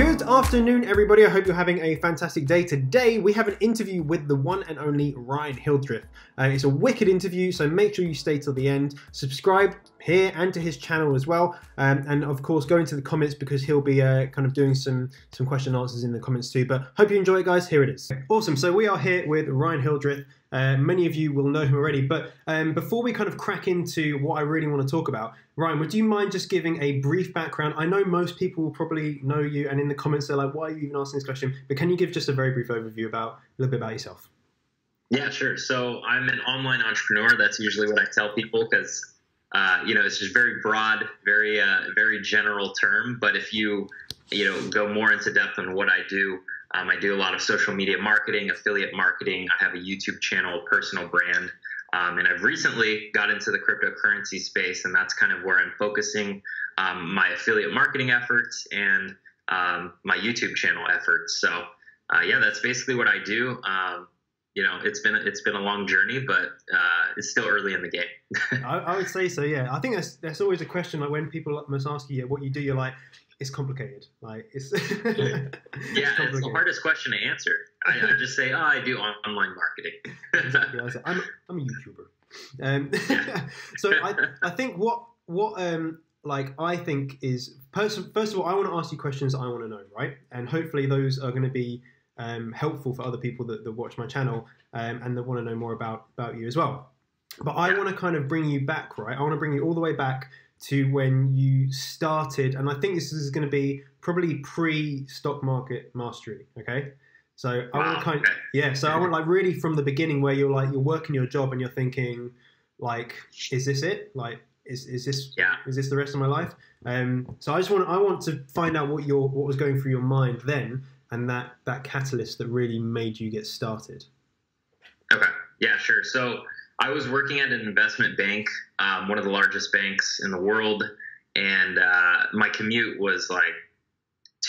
Good afternoon, everybody. I hope you're having a fantastic day. Today, we have an interview with the one and only Ryan Hildreth. It's a wicked interview, so make sure you stay till the end. Subscribe here and to his channel as well. And of course, go into the comments because he'll be kind of doing some question and answers in the comments too. But hope you enjoy it, guys. Here it is. Awesome. So we are here with Ryan Hildreth. Many of you will know him already, but before we kind of crack into what I really want to talk about, Ryan, would you mind just giving a brief background? I know most people will probably know you, and in the comments they're like, why are you even asking this question? But can you give just a very brief overview about a little bit about yourself? Yeah, sure. So I'm an online entrepreneur. That's usually what I tell people because, it's just very broad, very general term. But if you go more into depth on what I do a lot of social media marketing, affiliate marketing. I have a YouTube channel, personal brand. And I've recently got into the cryptocurrency space, and that's kind of where I'm focusing my affiliate marketing efforts and my YouTube channel efforts. So, that's basically what I do. It's been a long journey, but it's still early in the game. I would say so, yeah. I think that's always a question. Like when people must ask you what you do, you're like, it's complicated. Like it's it's the hardest question to answer. I just say, I do online marketing. Exactly. I say, I'm a YouTuber. So I think what I think is first of all, I want to ask you questions I want to know, right? And hopefully those are going to be helpful for other people that watch my channel and that want to know more about you as well. But I want to kind of bring you back, right? I want to bring you all the way back to when you started, and I think this is going to be probably pre-stock market mastery, okay? So I want to so I want like really from the beginning where you're working your job and you're thinking like, is this it? Like, is this the rest of my life? So I want to find out what was going through your mind then, and that catalyst that really made you get started. Okay, yeah, sure. So I was working at an investment bank, one of the largest banks in the world, and my commute was like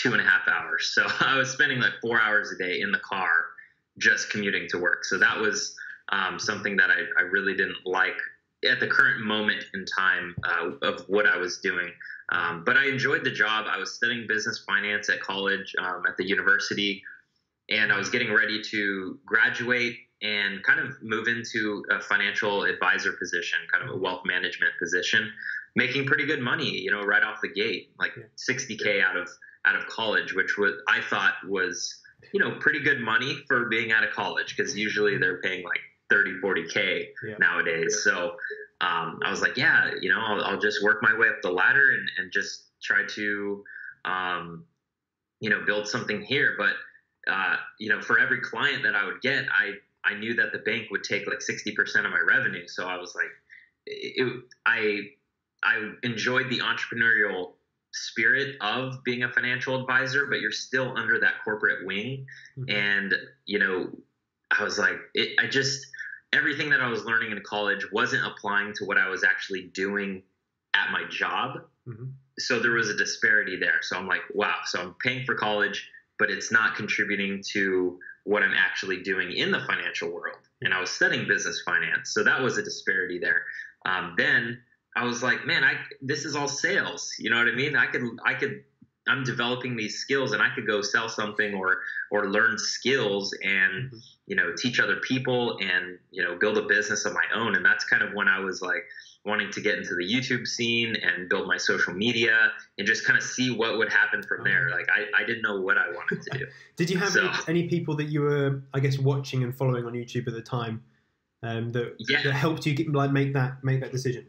2.5 hours. So I was spending like 4 hours a day in the car just commuting to work. So that was something that I really didn't like at the current moment in time of what I was doing. But I enjoyed the job. I was studying business finance at college at the university, and I was getting ready to graduate and kind of move into a financial advisor position, kind of a wealth management position, making pretty good money, right off the gate, like $60K out of college, which I thought was, pretty good money for being out of college, because usually they're paying like 30, 40K nowadays. So I was like, I'll just work my way up the ladder and just try to, build something here. But, for every client that I would get, I knew that the bank would take like 60% of my revenue. So I was like, I enjoyed the entrepreneurial spirit of being a financial advisor, but you're still under that corporate wing. Mm-hmm. And, I was like, everything that I was learning in college wasn't applying to what I was actually doing at my job. Mm-hmm. So there was a disparity there. So I'm like, wow, so I'm paying for college, but it's not contributing to what I'm actually doing in the financial world. And I was studying business finance. So that was a disparity there. Then I was like, man, this is all sales. You know what I mean? I'm developing these skills, and I could go sell something or learn skills and, teach other people and, build a business of my own. And that's kind of when I was like wanting to get into the YouTube scene and build my social media and just kind of see what would happen from there. Like I didn't know what I wanted to do. Did you have any people that you were, I guess, watching and following on YouTube at the time that helped you make that decision?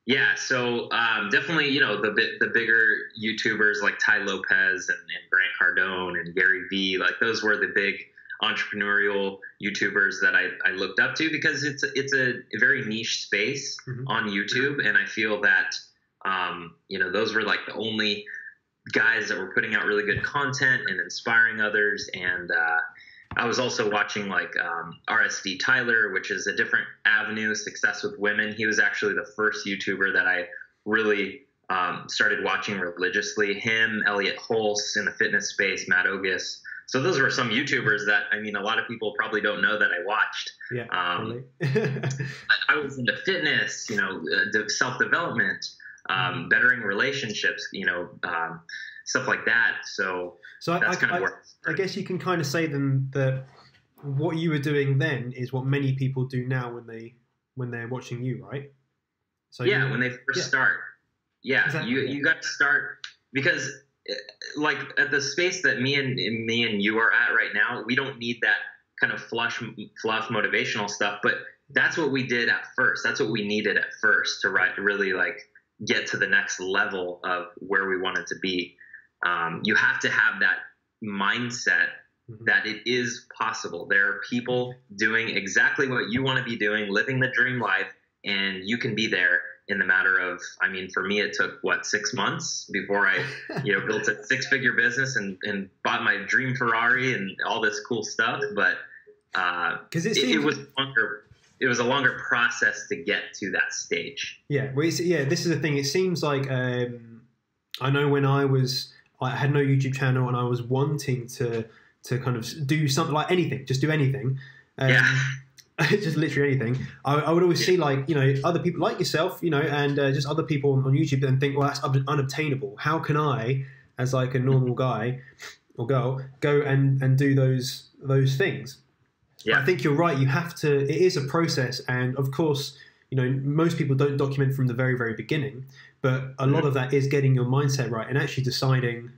Yeah, so definitely, the bigger YouTubers like Ty Lopez and Grant Cardone and Gary Vee, like those were the big entrepreneurial YouTubers that I looked up to, because it's a very niche space on YouTube, and I feel that those were like the only guys that were putting out really good content and inspiring others. And I was also watching like RSD Tyler, which is a different avenue, Success with Women. He was actually the first YouTuber that I really started watching religiously. Him, Elliot Hulse in the fitness space, Matt Ogus. So those were some YouTubers that, a lot of people probably don't know that I watched. Yeah, I was into fitness, self-development, bettering relationships, stuff like that. So that's kind of where I guess you can kind of say then that what you were doing then is what many people do now when they're watching you, right? So yeah, when they first start. Yeah, exactly. You got to start, because like at the space that me and you are at right now, we don't need that kind of fluff motivational stuff, but that's what we did at first. That's what we needed at first to really like get to the next level of where we wanted to be. You have to have that mindset that it is possible. There are people doing exactly what you want to be doing, living the dream life, and you can be there in the matter of, I mean, for me, it took 6 months before I, built a 6-figure business and bought my dream Ferrari and all this cool stuff. But because it was a longer process to get to that stage. Yeah, well, this is the thing. It seems like I know when I had no YouTube channel and I was wanting to kind of do something like anything, just do anything. Just literally anything. I would always see like, other people like yourself, and just other people on YouTube and think, well, that's unobtainable. How can I, as like a normal guy or girl, go and do those things? Yeah. I think you're right. You have to, it is a process. And of course, most people don't document from the very, very beginning, but a lot of that is getting your mindset right and actually deciding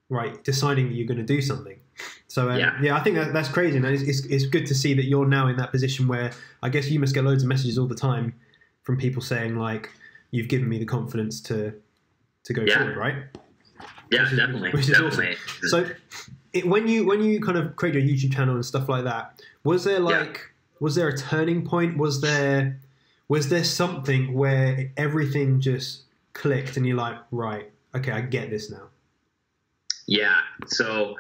that you're going to do something. So I think that's crazy, and it's good to see that you're now in that position where I guess you must get loads of messages all the time from people saying like, you've given me the confidence to go forward, right? Yeah, definitely. Which is awesome. So when you kind of create your YouTube channel and stuff like that, was there a turning point? Was there something where everything just clicked and you're like, right, okay, I get this now? Yeah. So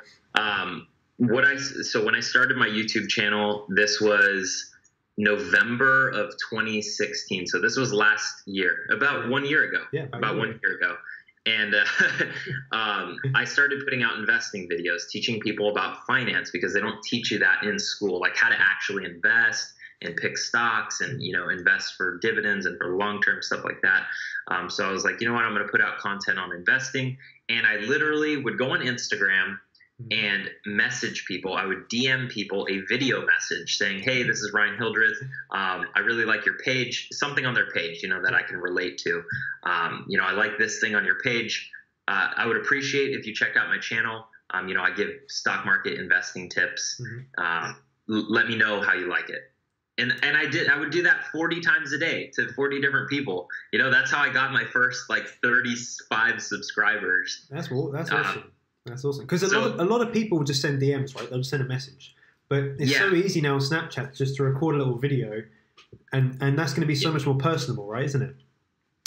when I started my YouTube channel, this was November of 2016. So this was last year, about 1 year ago. Yeah, about 1 year ago. And I started putting out investing videos, teaching people about finance, because they don't teach you that in school, like how to actually invest and pick stocks and, invest for dividends and for long-term stuff like that. So I was like, you know what, I'm going to put out content on investing. And I literally would go on Instagram and message people. I would DM people a video message saying, hey, this is Ryan Hildreth. I really like your page, something on their page, that I can relate to. I like this thing on your page. I would appreciate if you check out my channel. I give stock market investing tips. Let me know how you like it. And I would do that 40 times a day to 40 different people. That's how I got my first 35 subscribers. That's awesome. That's awesome. Because a lot of people just send DMs, right? They'll just send a message. But it's so easy now on Snapchat just to record a little video, and that's going to be so much more personable, right? Isn't it?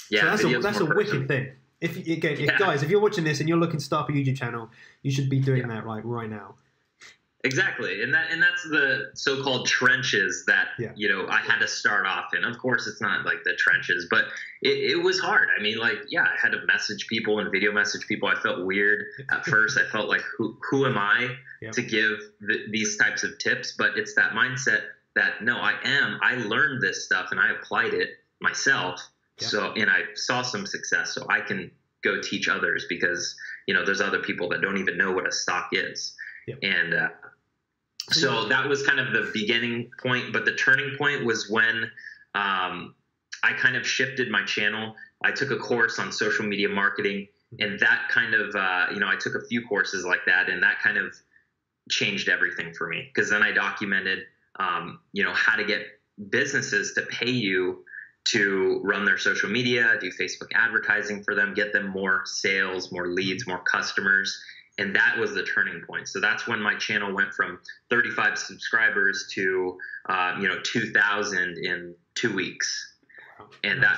Yeah, so that's a wicked thing. Guys, if you're watching this and you're looking to start up a YouTube channel, you should be doing that right now. Exactly, and that's the so-called trenches that I had to start off in. Of course, it's not like the trenches, but it was hard. I mean, I had to message people and video message people. I felt weird at first. I felt like, who am I to give these types of tips? But it's that mindset that no, I learned this stuff and I applied it myself. So, and I saw some success, so I can go teach others, because there's other people that don't even know what a stock is. And so that was kind of the beginning point, but the turning point was when I kind of shifted my channel. I took a course on social media marketing, and that kind of, I took a few courses like that, and that kind of changed everything for me, because then I documented, how to get businesses to pay you to run their social media, do Facebook advertising for them, get them more sales, more leads, more customers. And that was the turning point. So that's when my channel went from 35 subscribers to, 2,000 in 2 weeks. And that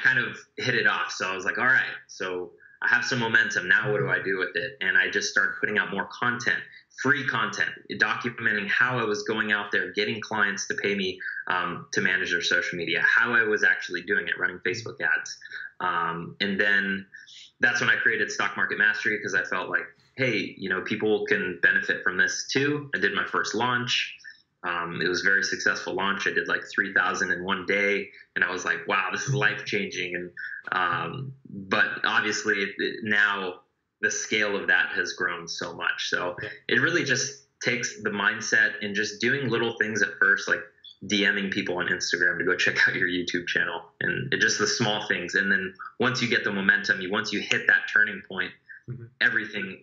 kind of hit it off. So I was like, all right, so I have some momentum. Now what do I do with it? And I just started putting out more content, free content, documenting how I was going out there, getting clients to pay me to manage their social media, how I was actually doing it, running Facebook ads. And then that's when I created Stock Market Mastery, because I felt like, hey, people can benefit from this too. I did my first launch. It was a very successful launch. I did 3,000 in one day, and I was like, wow, this is life changing. And but obviously now the scale of that has grown so much. So it really just takes the mindset and just doing little things at first, like DMing people on Instagram to go check out your YouTube channel, and just the small things. And then once you get the momentum, once you hit that turning point, everything,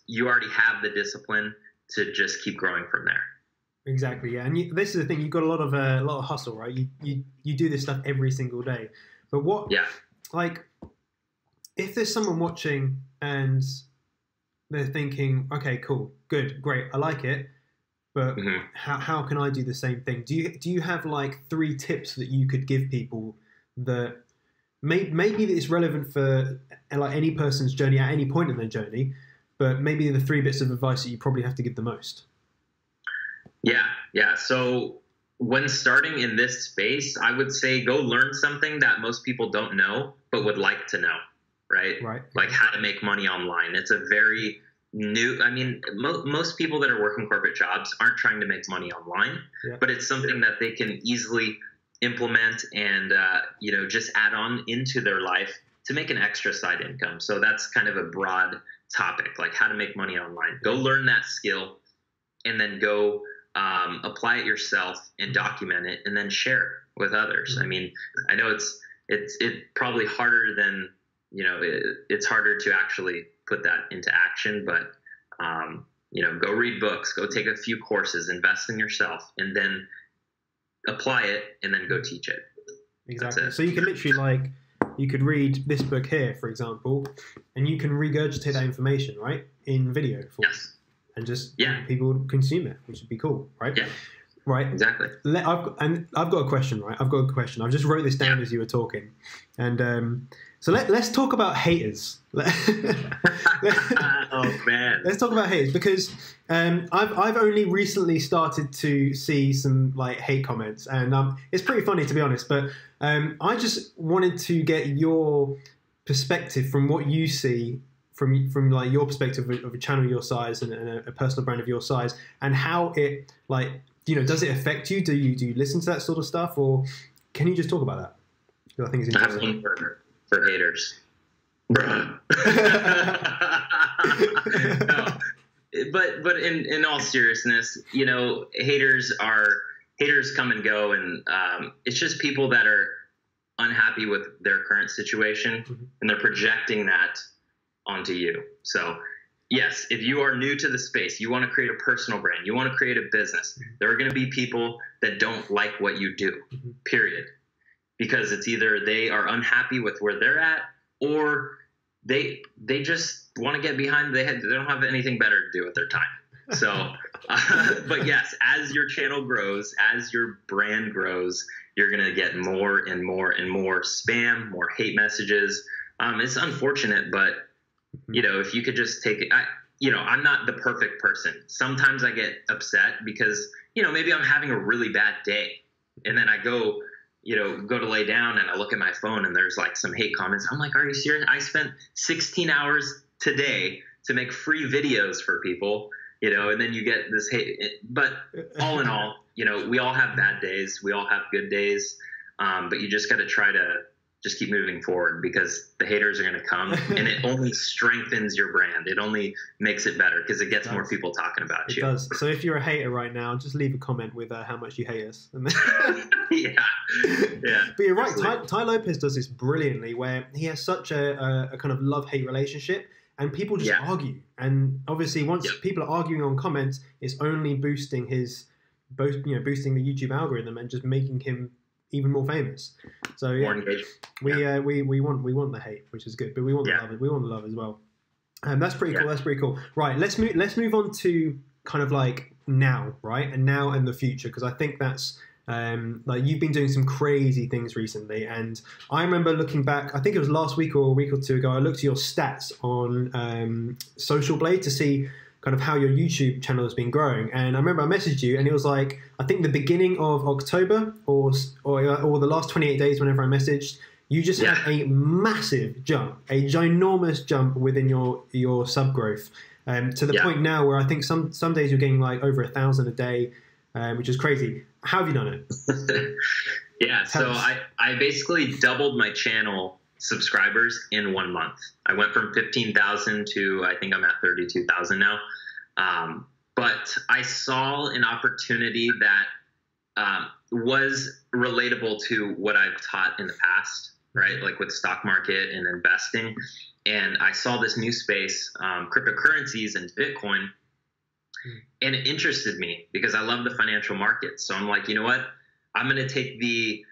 you already have the discipline to just keep growing from there. Exactly, yeah. And this is the thing, you've got a lot of hustle, right? You do this stuff every single day. But like, if there's someone watching and they're thinking, okay, cool, good, great, I like it, but how can I do the same thing? Do you have like 3 tips that you could give people that maybe that is relevant for like any person's journey at any point in their journey, but maybe the 3 bits of advice that you probably have to give the most? Yeah. So when starting in this space, I would say go learn something that most people don't know but would like to know, right? Like how to make money online. It's a very new, I mean, most people that are working corporate jobs aren't trying to make money online, but it's something that they can easily implement and, just add on into their life to make an extra side income. So that's kind of a broad topic, like how to make money online. Go learn that skill and then go apply it yourself and document it and then share it with others. I mean, I know it's probably harder than, it's harder to actually put that into action, but, go read books, go take a few courses, invest in yourself, and then apply it and then go teach it. Exactly. So you can literally you could read this book here, for example, and you can regurgitate that information, right, in video form. Yes. And just people consume it, which would be cool, right? Yeah. Right. Exactly. I've got a question, right? I've got a question. I just wrote this down as you were talking, and so let's talk about haters. Oh man. Let's talk about haters because I've only recently started to see some like hate comments, and it's pretty funny to be honest. But I just wanted to get your perspective from what you see. From like your perspective of a channel your size and a personal brand of your size, and how it does it affect you? Do you listen to that sort of stuff, or can you just talk about that? Because I think it's interesting. For haters, bruh. No. But in all seriousness, haters come and go, and it's just people that are unhappy with their current situation, and they're projecting that onto you. So yes, if you are new to the space, you want to create a personal brand, you want to create a business, there are going to be people that don't like what you do, period. Because it's either they are unhappy with where they're at, or they just want to get behind, they don't have anything better to do with their time. So, but yes, as your channel grows, as your brand grows, you're going to get more and more and more spam, more hate messages. It's unfortunate, but if you could just take it, I'm not the perfect person. Sometimes I get upset because, maybe I'm having a really bad day, and then I go to lay down and I look at my phone and there's like some hate comments. I'm like, are you serious? I spent 16 hours today to make free videos for people, and then you get this hate. But all in all, we all have bad days. We all have good days. But you just got to try to just keep moving forward, because the haters are going to come, and it only strengthens your brand. It only makes it better because it gets more people talking about you. It does. So if you're a hater right now, just leave a comment with how much you hate us. Yeah. But you're right. Ty Lopez does this brilliantly, where he has such a kind of love-hate relationship, and people just argue. And obviously, once people are arguing on comments, it's only boosting boosting the YouTube algorithm and just making him even more famous. So we want the hate, which is good, but we want the love. We want the love as well. That's pretty cool. That's pretty cool. Right, let's move on to kind of like now, right, and now and the future, because I think that's like you've been doing some crazy things recently, and I remember looking back. I think it was last week or a week or two ago. I looked at your stats on Social Blade to see kind of how your YouTube channel has been growing. And I remember I messaged you, and it was like, I think the beginning of October or the last 28 days, whenever I messaged, you just had a massive jump, a ginormous jump within your sub growth, to the point now where I think some days you're getting like over 1,000 a day, which is crazy. How have you done it? So I basically doubled my channel subscribers in 1 month. I went from 15,000 to I think I'm at 32,000 now. But I saw an opportunity that was relatable to what I've taught in the past, right? Like with stock market and investing. And I saw this new space, cryptocurrencies and Bitcoin, and it interested me because I love the financial markets. So I'm like, you know what? I'm going to take the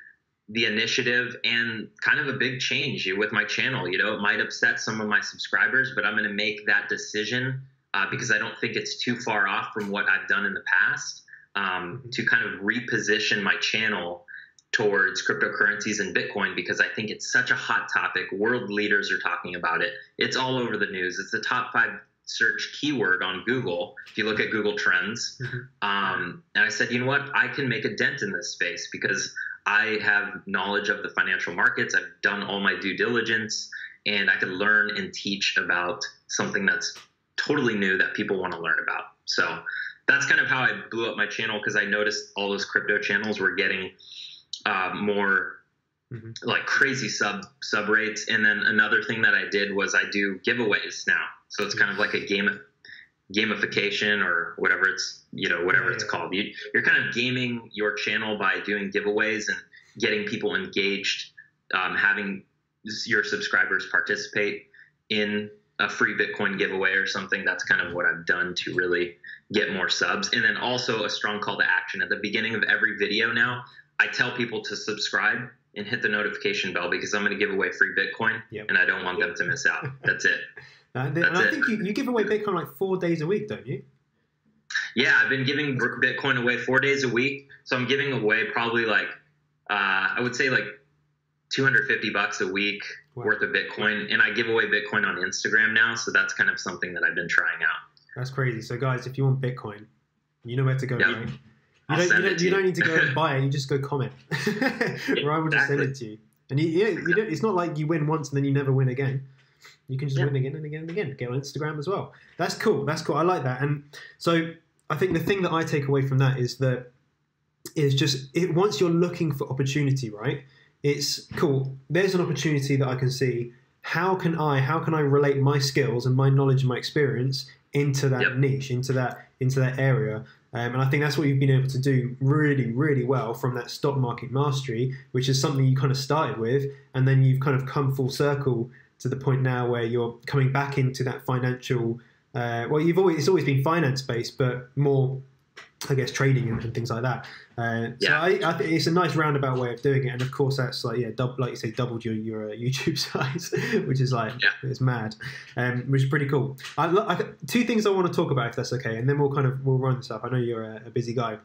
initiative and kind of a big change with my channel. You know, it might upset some of my subscribers, but I'm going to make that decision because I don't think it's too far off from what I've done in the past, to kind of reposition my channel towards cryptocurrencies and Bitcoin, because I think it's such a hot topic. World leaders are talking about it. It's all over the news. It's the top 5 search keyword on Google if you look at Google Trends. And I said, you know what? I can make a dent in this space because I have knowledge of the financial markets. I've done all my due diligence, and I can learn and teach about something that's totally new that people want to learn about. So that's kind of how I blew up my channel, because I noticed all those crypto channels were getting more like crazy sub rates. And then another thing that I did was I do giveaways now. So it's kind of like a gamification or whatever it's, whatever it's called. You're kind of gaming your channel by doing giveaways and getting people engaged, having your subscribers participate in a free Bitcoin giveaway or something. That's kind of what I've done to really get more subs. And then also a strong call to action at the beginning of every video. Now I tell people to subscribe and hit the notification bell, because I'm going to give away free Bitcoin, and I don't want them to miss out. That's it. And I think you give away Bitcoin like 4 days a week, don't you? Yeah, I've been giving Bitcoin away 4 days a week. So I'm giving away probably like, I would say like $250 a week worth of Bitcoin. And I give away Bitcoin on Instagram now. So that's kind of something that I've been trying out. That's crazy. So guys, if you want Bitcoin, you know where to go, right? You don't need to go and buy it. You just go comment. Or I will just send it to you. And it's not like you win once and then you never win again. You can just win again and again and again. Get on Instagram as well. That's cool. That's cool. I like that. And so I think the thing that I take away from that is once you're looking for opportunity, right? It's cool. There's an opportunity that I can see. How can I relate my skills and my knowledge and my experience into that niche, into that area? And I think that's what you've been able to do really, really well from that stock market mastery, which is something you kind of started with, and then you've kind of come full circle to the point now where you're coming back into that financial. It's always been finance based, but more, I guess, trading and things like that. So I think it's a nice roundabout way of doing it, and of course that's like like you say, doubled your YouTube size, which is like it's mad, which is pretty cool. Two things I want to talk about, if that's okay, and then we'll run this up. I know you're a busy guy.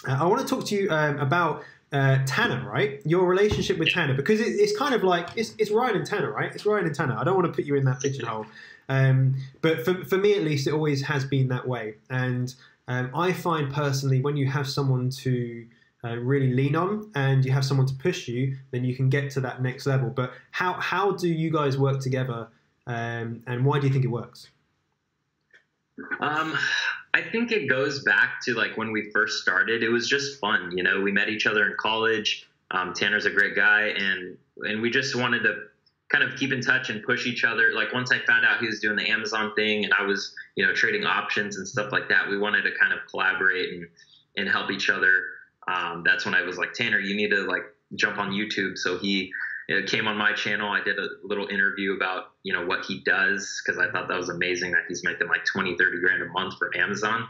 I want to talk to you about Tanner, right? Your relationship with Tanner, because it's kind of like it's Ryan and Tanner, right? It's Ryan and Tanner. I don't want to put you in that pigeonhole, but for me at least, it always has been that way. And I find personally, when you have someone to really lean on and you have someone to push you, then you can get to that next level. But how do you guys work together, and why do you think it works? I think it goes back to like when we first started. It was just fun, we met each other in college. Tanner's a great guy, and we just wanted to kind of keep in touch and push each other. Like once I found out he was doing the Amazon thing and I was, trading options and stuff like that, we wanted to kind of collaborate and help each other. That's when I was like, Tanner, you need to like jump on YouTube. So he came on my channel. I did a little interview about, what he does, because I thought that was amazing that he's making like 20, 30 grand a month from Amazon.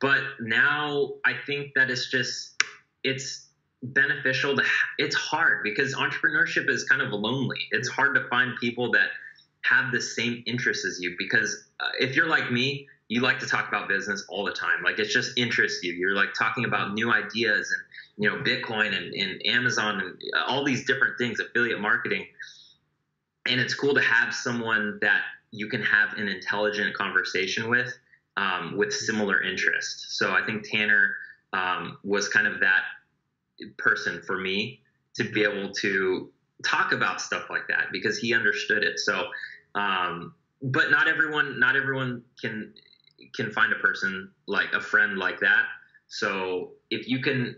But now I think that it's beneficial it's hard because entrepreneurship is kind of lonely. It's hard to find people that have the same interests as you, because if you're like me, you like to talk about business all the time. Like it just interests you. You're like talking about new ideas and, Bitcoin and Amazon and all these different things, affiliate marketing. And it's cool to have someone that you can have an intelligent conversation with similar interests. So I think Tanner was kind of that person for me to be able to talk about stuff like that, because he understood it. So, but not everyone can find a person like a friend like that. So if you can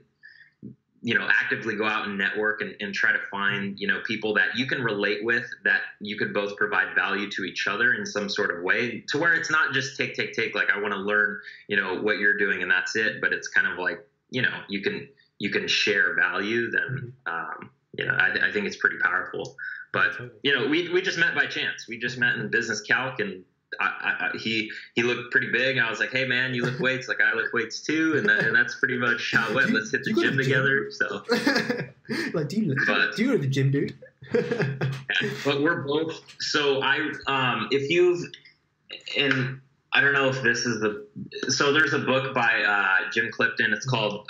actively go out and network and try to find, people that you can relate with, that you could both provide value to each other in some sort of way, to where it's not just take, like, I want to learn, what you're doing and that's it. But it's kind of like, you can share value. Then, I think it's pretty powerful. But, we just met by chance. We just met in business calc, and he looked pretty big. I was like, hey man, you lift weights? Like, I lift weights too. And that's pretty much how it went. Let's hit the gym together. So like, do you go to the gym, dude? But we're both, so and I don't know if this is so there's a book by Jim Clifton. It's called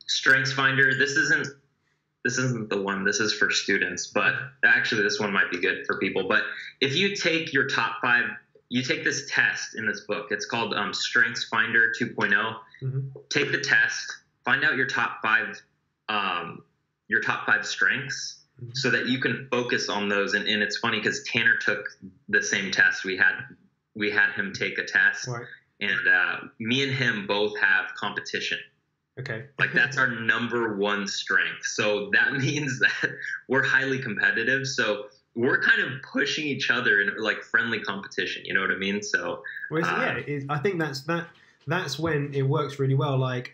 Strengths Finder. This isn't the one. This is for students, but actually this one might be good for people. But if you take your top 5, you take this test in this book. It's called Strengths Finder 2.0. Mm-hmm. Take the test, find out your top 5 strengths, mm-hmm. so that you can focus on those. And it's funny because Tanner took the same test. We had him take a test, right. And me and him both have competition. Okay. Like, that's our number 1 strength. So that means that we're highly competitive. So we're kind of pushing each other in like friendly competition. You know what I mean? So I think that's when it works really well. Like,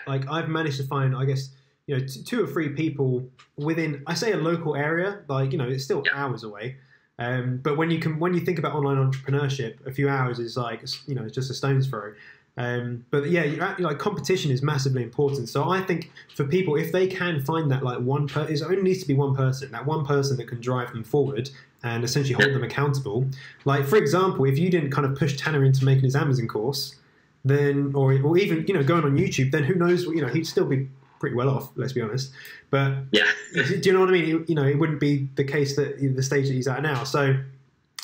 like I've managed to find, I guess, 2 or 3 people within, I say, a local area. Like, it's still hours away. But when you think about online entrepreneurship, a few hours is like, it's just a stone's throw. But yeah, like, competition is massively important. So I think for people, if they can find that, like, one person, it only needs to be one person, that one person that can drive them forward and essentially hold them accountable. Like, for example, if you didn't kind of push Tanner into making his Amazon course, then, or even, going on YouTube, then who knows, he'd still be pretty well off, let's be honest. But yeah, do you know what I mean? It wouldn't be the case that the stage that he's at now. So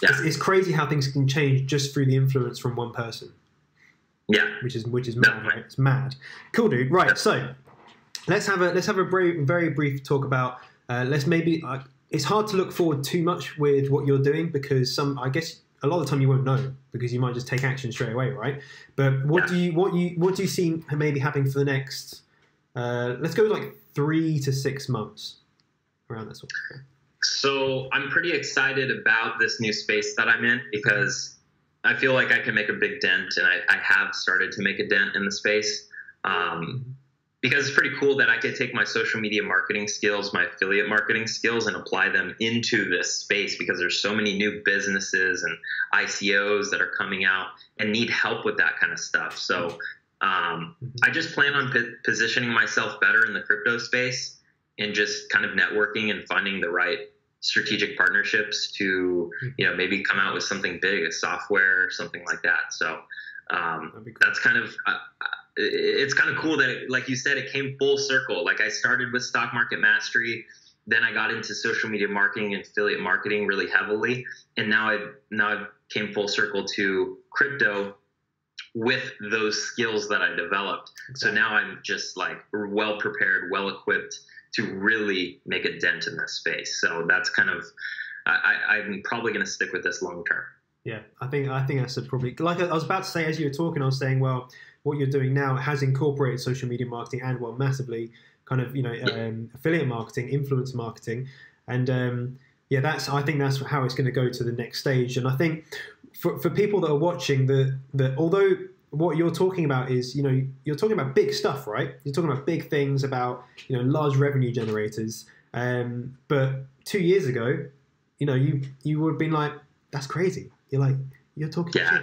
it's crazy how things can change just through the influence from one person. Yeah, which is mad, right? It's mad. Cool, dude. Right, so let's have a very brief talk about. It's hard to look forward too much with what you're doing, because I guess a lot of the time you won't know, because you might just take action straight away, right? But what do you see maybe happening for the next? Let's go like 3 to 6 months, around this one. So I'm pretty excited about this new space that I'm in, because I feel like I can make a big dent, and I have started to make a dent in the space, because it's pretty cool that I could take my social media marketing skills, my affiliate marketing skills, and apply them into this space, because there's so many new businesses and ICOs that are coming out and need help with that kind of stuff. So I just plan on positioning myself better in the crypto space, and just kind of networking and finding the right strategic partnerships to, maybe come out with something big, a software or something like that. So that's kind of, it's kind of cool that, like you said, it came full circle. Like, I started with stock market mastery, then I got into social media marketing and affiliate marketing really heavily. And now I came full circle to crypto with those skills that I developed. So now I'm just like well prepared, well equipped to really make a dent in this space. So that's kind of, I'm probably going to stick with this long term. Yeah, I think that's probably, like I was about to say, as you were talking, I was saying, well, what you're doing now has incorporated social media marketing and, well, massively kind of, affiliate marketing, influencer marketing. And I think that's how it's going to go to the next stage. And I think for people that are watching, that although what you're talking about is, you're talking about big stuff, right? You're talking about big things, about, large revenue generators. But 2 years ago, you would have been like, that's crazy. You're talking shit.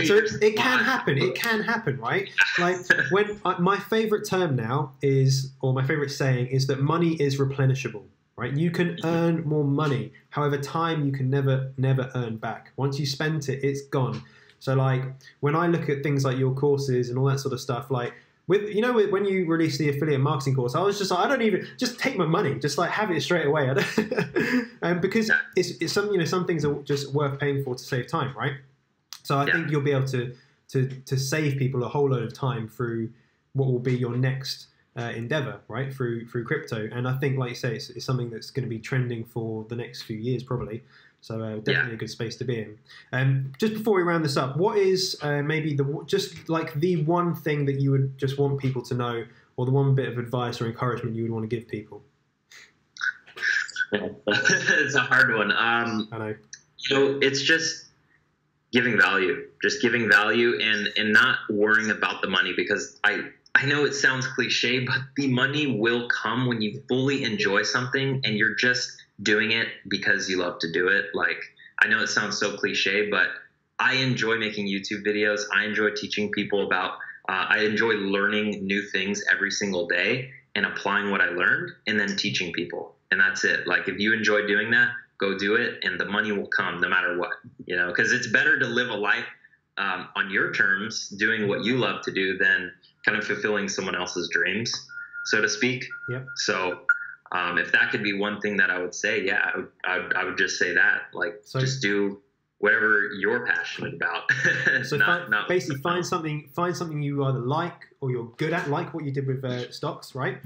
So it can happen. It can happen, right? Like, when my favorite term now is, or my favorite saying is, that money is replenishable, right? You can earn more money. However, time you can never earn back. Once you spent it, it's gone. So, like, when I look at things like your courses and all that sort of stuff, like, when you release the affiliate marketing course, I was just like, I don't even, just take my money, just like have it straight away. Because it's some things are just worth paying for to save time, right? So I think you'll be able to save people a whole load of time through what will be your next endeavor, right? Through crypto. And I think, like you say, it's something that's going to be trending for the next few years, probably. So definitely a good space to be in. Just before we round this up, what is maybe the one thing that you would just want people to know, or the one bit of advice or encouragement you would want to give people? It's a hard one. I know. It's just giving value, and not worrying about the money, because I know it sounds cliche, but the money will come when you fully enjoy something and you're just doing it because you love to do it. Like, I know it sounds so cliche, but I enjoy making YouTube videos. I enjoy teaching people about, I enjoy learning new things every single day and applying what I learned and then teaching people. And that's it. Like, if you enjoy doing that, go do it, and the money will come no matter what, because it's better to live a life on your terms, doing what you love to do, than kind of fulfilling someone else's dreams, so to speak. Yep. So if that could be one thing that I would say, I would just say that, like, just do whatever you're passionate about. So basically find something you either like or you're good at, like what you did with stocks, right?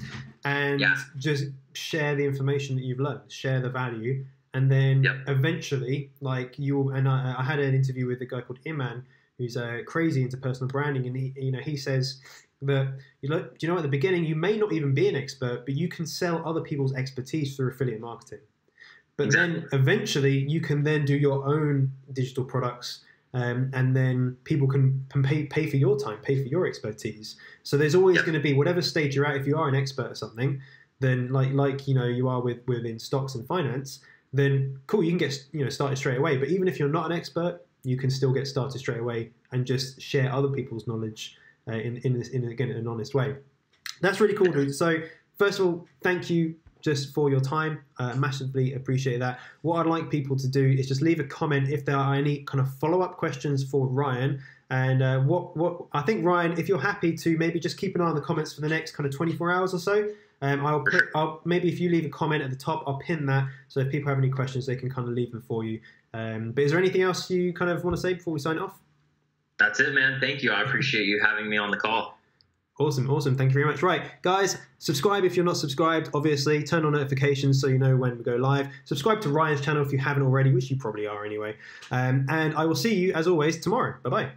And just share the information that you've learned, share the value, and then eventually, like, I had an interview with a guy called Iman, who's crazy into personal branding, and he says that, do you know, at the beginning you may not even be an expert, but you can sell other people's expertise through affiliate marketing. But then eventually you can then do your own digital products, and then people can pay for your time, pay for your expertise. So there's always going to be, whatever stage you're at, if you are an expert at something, then like you are within stocks and finance, then cool, you can get started straight away. But even if you're not an expert, you can still get started straight away and just share other people's knowledge in again, an honest way. That's really cool, dude. So first of all, thank you just for your time. Massively appreciate that. What I'd like people to do is just leave a comment if there are any kind of follow-up questions for Ryan. And what I think, Ryan, if you're happy to maybe just keep an eye on the comments for the next kind of 24 hours or so. I'll maybe if you leave a comment at the top, I'll pin that, so if people have any questions, they can kind of leave them for you. But is there anything else you kind of want to say before we sign off? That's it, man. Thank you. I appreciate you having me on the call. Awesome. Thank you very much. Right, guys, subscribe if you're not subscribed, obviously. Turn on notifications so you know when we go live. Subscribe to Ryan's channel if you haven't already, which you probably are anyway. And I will see you, as always, tomorrow. Bye-bye.